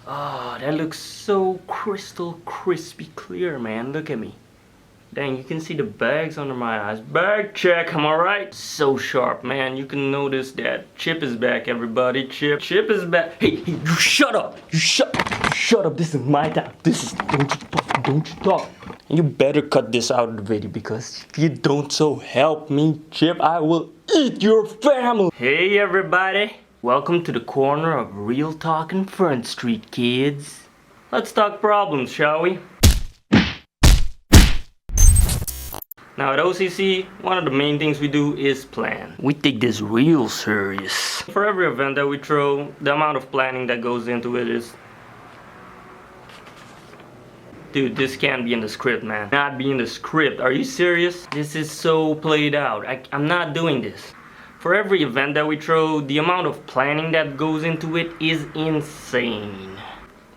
Oh, that looks so crystal crispy clear, man. Look at me. Dang, you can see the bags under my eyes. Bag check, am I right? So sharp, man. You can notice that Chip is back, everybody. Chip is back. Hey, you shut up. You shut up. This is my time. Don't you talk. You better cut this out of the video, because if you don't, so help me, Chip, I will eat your family. Hey, everybody. Welcome to the corner of Real Talkin' Front Street, kids. Let's talk problems, shall we? Now at OCC, one of the main things we do is plan. We take this real serious. For every event that we throw, the amount of planning that goes into it is... Dude, this can't be in the script, man. Not be in the script. Are you serious? This is so played out. I'm not doing this. For every event that we throw, the amount of planning that goes into it is insane.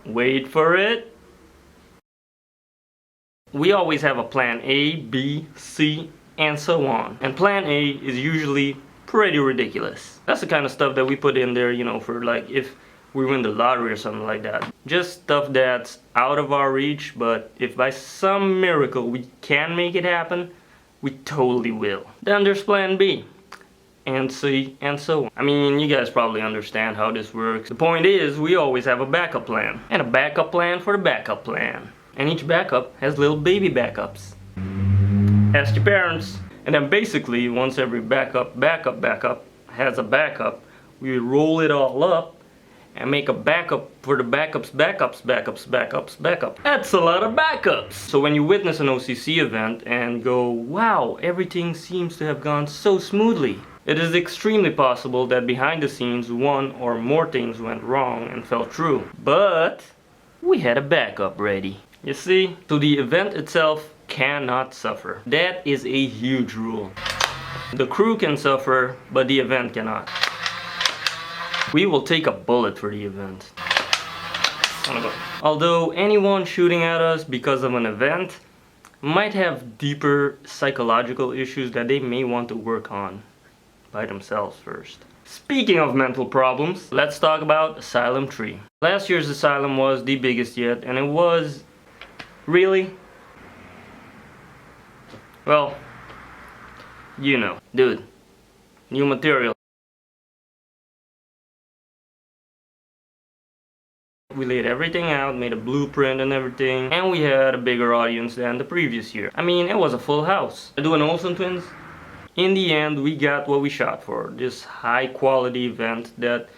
Wait for it. We always have a plan A, B, C, and so on. And plan A is usually pretty ridiculous. That's the kind of stuff that we put in there, you know, for like if we win the lottery or something like that. Just stuff that's out of our reach, but if by some miracle we can make it happen, we totally will. Then there's plan B, and C, and so on. I mean, you guys probably understand how this works. The point is, we always have a backup plan. And a backup plan for the backup plan. And each backup has little baby backups. Ask your parents. And then basically, once every backup has a backup, we roll it all up and make a backup for the backup. That's a lot of backups. So when you witness an OCC event and go, wow, everything seems to have gone so smoothly, it is extremely possible that behind the scenes one or more things went wrong and fell through. But we had a backup ready. You see, so the event itself cannot suffer. That is a huge rule. The crew can suffer, but the event cannot. We will take a bullet for the event. Although anyone shooting at us because of an event might have deeper psychological issues that they may want to work on by themselves first. Speaking of mental problems, let's talk about Asylum 3. Last year's Asylum was the biggest yet, and it was... Really? Well, you know, dude, new material. We laid everything out, made a blueprint and everything, and we had a bigger audience than the previous year. I mean, it was a full house. Doing Olsen Twins? In the end, we got what we shot for. This high quality event that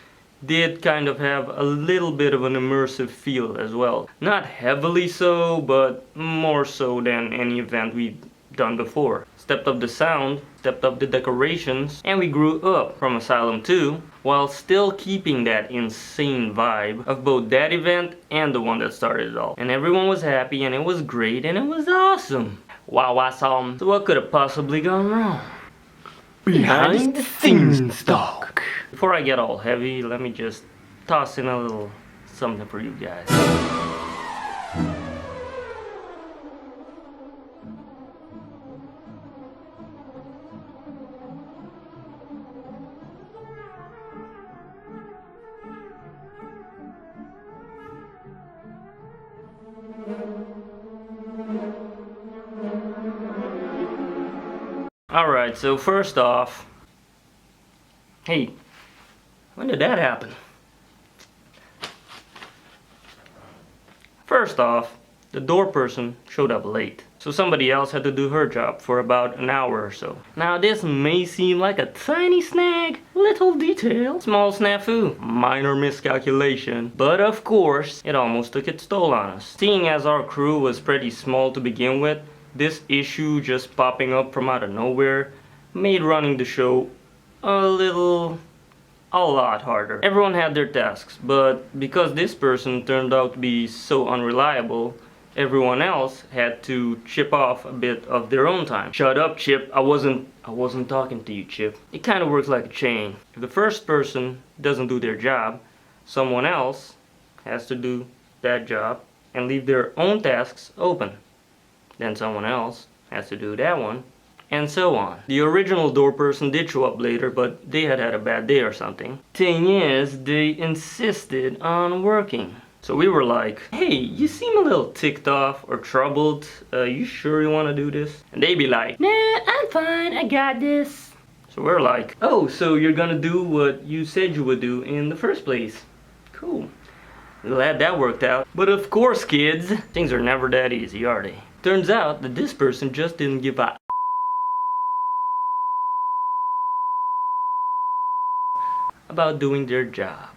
did kind of have a little bit of an immersive feel as well. Not heavily so, but more so than any event we've done before. Stepped up the sound, stepped up the decorations, and we grew up from Asylum 2 while still keeping that insane vibe of both that event and the one that started it all. And everyone was happy, and it was great, and it was awesome. Wow, awesome. So what could have possibly gone wrong? Behind the scenes talk. Before I get all heavy, let me just toss in a little something for you guys. Alright, so first off, hey, when did that happen? First off, the door person showed up late, so somebody else had to do her job for about an hour or so. Now this may seem like a tiny snag, little detail, small snafu, minor miscalculation, but of course, it almost took its toll on us. Seeing as our crew was pretty small to begin with, this issue just popping up from out of nowhere made running the show a lot harder. Everyone had their tasks, but because this person turned out to be so unreliable, everyone else had to chip off a bit of their own time. Shut up, Chip. I wasn't talking to you, Chip. It kind of works like a chain. If the first person doesn't do their job, someone else has to do that job and leave their own tasks open. Then someone else has to do that one, and so on. The original door person did show up later, but they had a bad day or something. Thing is, they insisted on working. So we were like, hey, you seem a little ticked off or troubled. You sure you want to do this? And they be like, nah, I'm fine, I got this. So we're like, oh, so you're gonna do what you said you would do in the first place. Cool. Glad that worked out. But of course, kids, things are never that easy, are they? Turns out that this person just didn't give a about doing their job,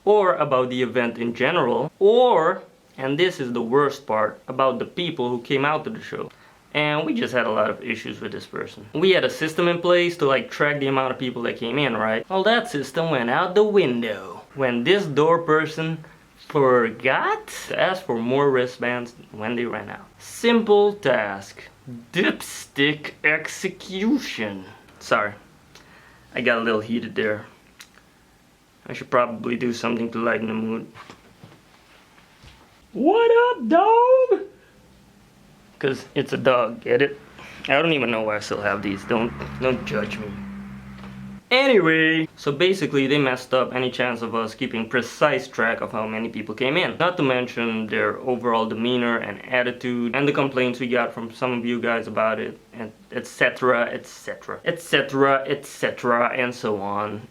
or about the event in general, or, and this is the worst part, about the people who came out to the show. And we just had a lot of issues with this person. We had a system in place to like track the amount of people that came in, right? Well, that system went out the window when this door person forgot to ask for more wristbands when they ran out. Simple task. Dipstick execution. Sorry, I got a little heated there. I should probably do something to lighten the mood. What up, dog? Cause it's a dog, get it? I don't even know why I still have these. Don't judge me. Anyway, so basically they messed up any chance of us keeping precise track of how many people came in. Not to mention their overall demeanor and attitude and the complaints we got from some of you guys about it, and etc, etc, etc, etc, and so on.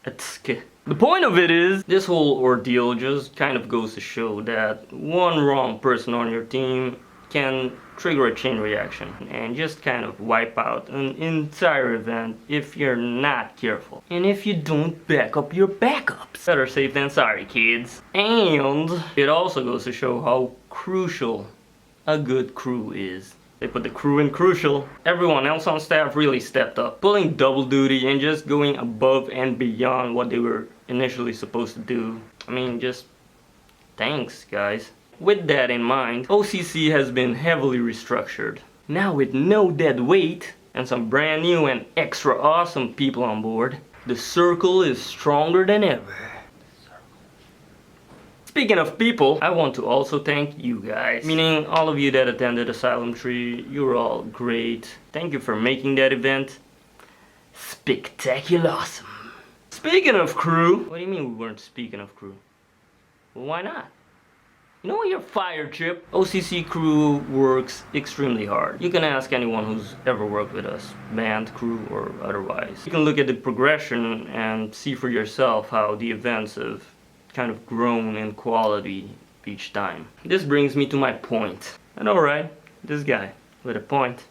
The point of it is, this whole ordeal just kind of goes to show that one wrong person on your team can trigger a chain reaction and just kind of wipe out an entire event if you're not careful. And if you don't back up your backups. Better safe than sorry, kids. And it also goes to show how crucial a good crew is. They put the crew in crucial. Everyone else on staff really stepped up, pulling double duty and just going above and beyond what they were initially supposed to do. I mean, just thanks, guys. With that in mind, OCC has been heavily restructured. Now with no dead weight and some brand new and extra awesome people on board, the circle is stronger than ever. Speaking of people, I want to also thank you guys. Meaning all of you that attended Asylum Tree, you were all great. Thank you for making that event spectacular awesome. Speaking of crew, what do you mean we weren't speaking of crew? Well, why not? You know what, you're fired, Chip. OCC crew works extremely hard. You can ask anyone who's ever worked with us, band, crew, or otherwise. You can look at the progression and see for yourself how the events have kind of grown in quality each time. This brings me to my point. I know, right? This guy with a point.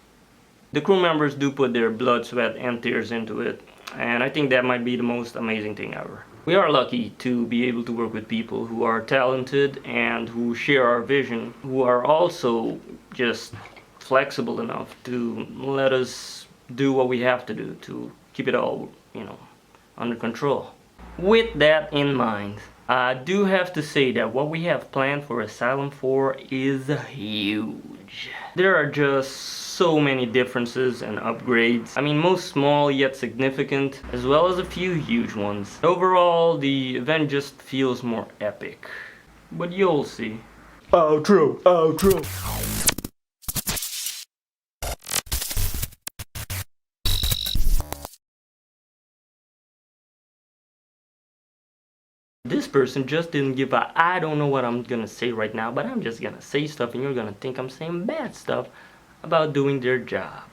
The crew members do put their blood, sweat, and tears into it, and I think that might be the most amazing thing ever. We are lucky to be able to work with people who are talented and who share our vision, who are also just flexible enough to let us do what we have to do to keep it all, under control. With that in mind, I do have to say that what we have planned for Asylum 4 is huge. There are just so many differences and upgrades. I mean, most small yet significant, as well as a few huge ones. Overall, the event just feels more epic. But you'll see. Outro, outro. This person just didn't give a I don't know what I'm gonna say right now, but I'm just gonna say stuff and you're gonna think I'm saying bad stuff about doing their job.